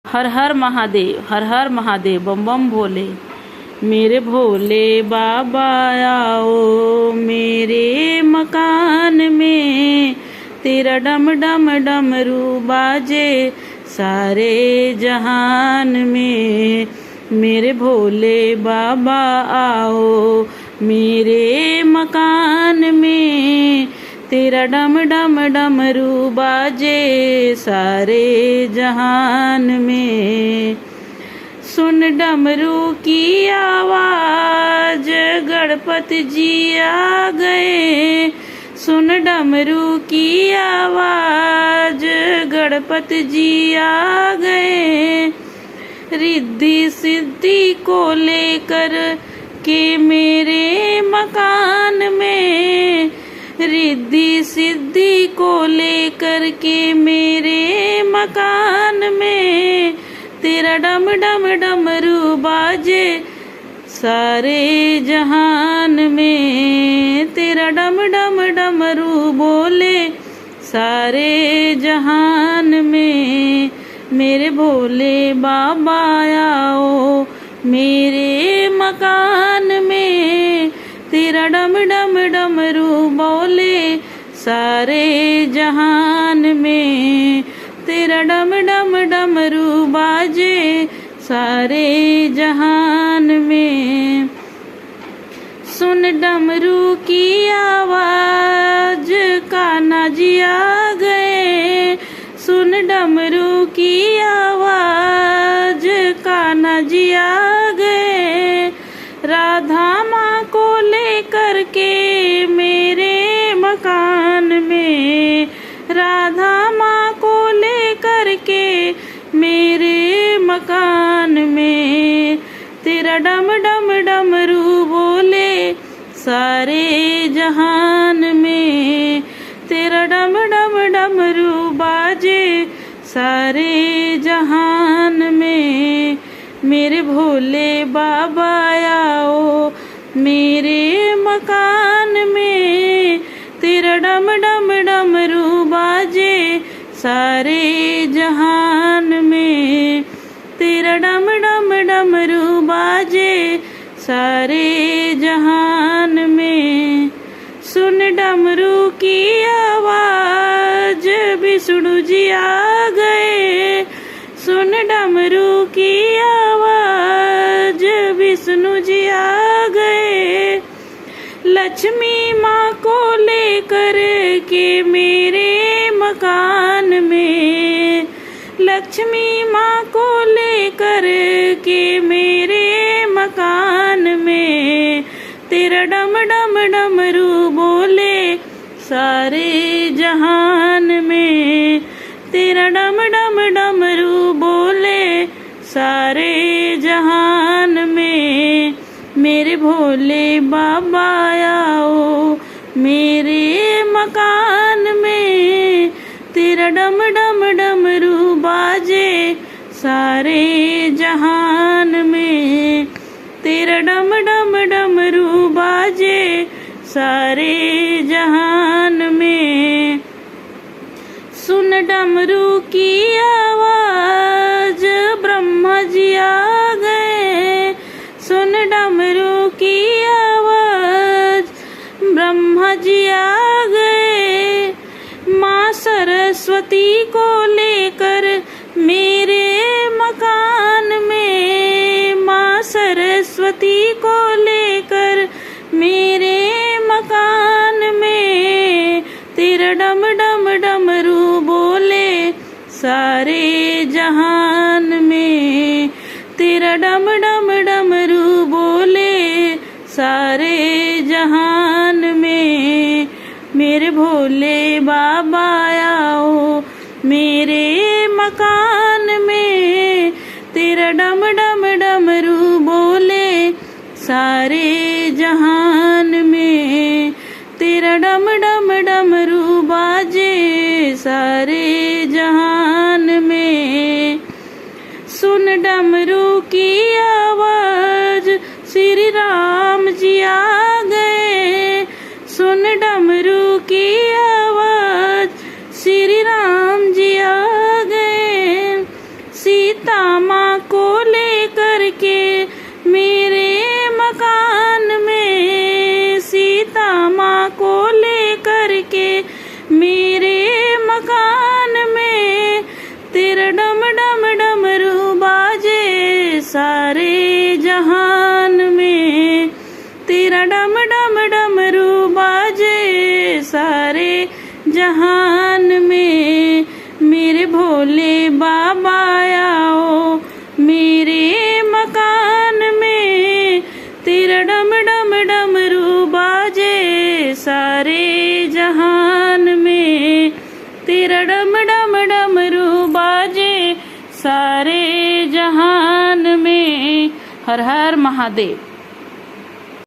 हर हर महादेव, हर हर महादेव, बम बम भोले। मेरे भोले बाबा आओ मेरे मकान में, तेरा डम डम डमरू बाजे सारे जहान में। मेरे भोले बाबा आओ मेरे मकान में, तेरा डम डम डमरू बाजे सारे जहान में। सुन डमरू की आवाज गणपति जी आ गए, सुन डमरू की आवाज गणपति जी आ गए। रिद्धि सिद्धि को लेकर के मेरे मकान में, रिद्धि सिद्धि को लेकर के मेरे मकान में, तेरा डम डम डमरू बाजे सारे जहान में। तेरा डम डम डमरू बोले सारे जहान में। मेरे भोले बाबा आओ मेरे मकान में, तेरा डम डम डमरू बोले सारे जहान में। तेरा डम डम डमरू बाजे सारे जहान में। सुन डमरू की आवाज कान्हा जी आ गए, सुन डमरू की आवाज कान्हा जी आ गए। राधा माँ को लेकर के मेरे मकान में, राधा माँ को लेकर के मेरे मकान में, तेरा डम डम डमरू बोले सारे जहान में। तेरा डम डम डमरू बाजे सारे जहान में। मेरे भोले बाबा आओ मेरे मकान में, तेरा डम डम डमरू बाजे सारे जहान में। तेरा डम डम डमरू बाजे सारे जहान में। सुन डमरू की आवाज विष्णु जी आ गए, सुन डमरू की आवाज विष्णु जी आ गए। लक्ष्मी माँ को लेकर के मेरे मकान में, लक्ष्मी माँ को लेकर के मेरे मकान में, तेरा डम डम डमरू बोले सारे जहान में। तेरा डम डम डमरू बोले सारे जहान में। मेरे भोले बाबा आओ मेरे मकान में, तेरा डम डम डमरू बाजे सारे जहान में। तेरा डम डम डमरू बाजे सारे जहान में। सुन डमरू की आवाज ब्रह्मा जी आ गए, सुन डमरू की आवाज ब्रह्मा जी आ गए। माँ सरस्वती को लेकर मेरे मकान में, माँ सरस्वती को लेकर मेरे मकान में, तेरा डम डम डमरू बोले सारे जहान में। तेरा डम डम डमरू बोले सारे जहान में। मेरे भोले बाबा आओ मेरे मकान में, तेरा डम डम डमरू बोले सारे जहान में। तेरा डम डम डमरू बाजे सारे जहान में। सुन डमरू की आवाज श्री राम जी आ गए, सुन डमरू की आवाज श्री राम जी आ गए। सीता माँ को लेकर के मेरे मकान में, सीता माँ को लेकर के मेरे मकान में, तेरा डम डम डमरू बाजे सारे जहान में, तेरा डम डम डमरू बाजे सारे जहान में। मेरे भोले बाबा आओ मेरे मकान में, तेरा डम डम डमरू बाजे सारे जहान में, तेरा डम डम डमरू बाजे सारे जहान में। हर हर महादेव।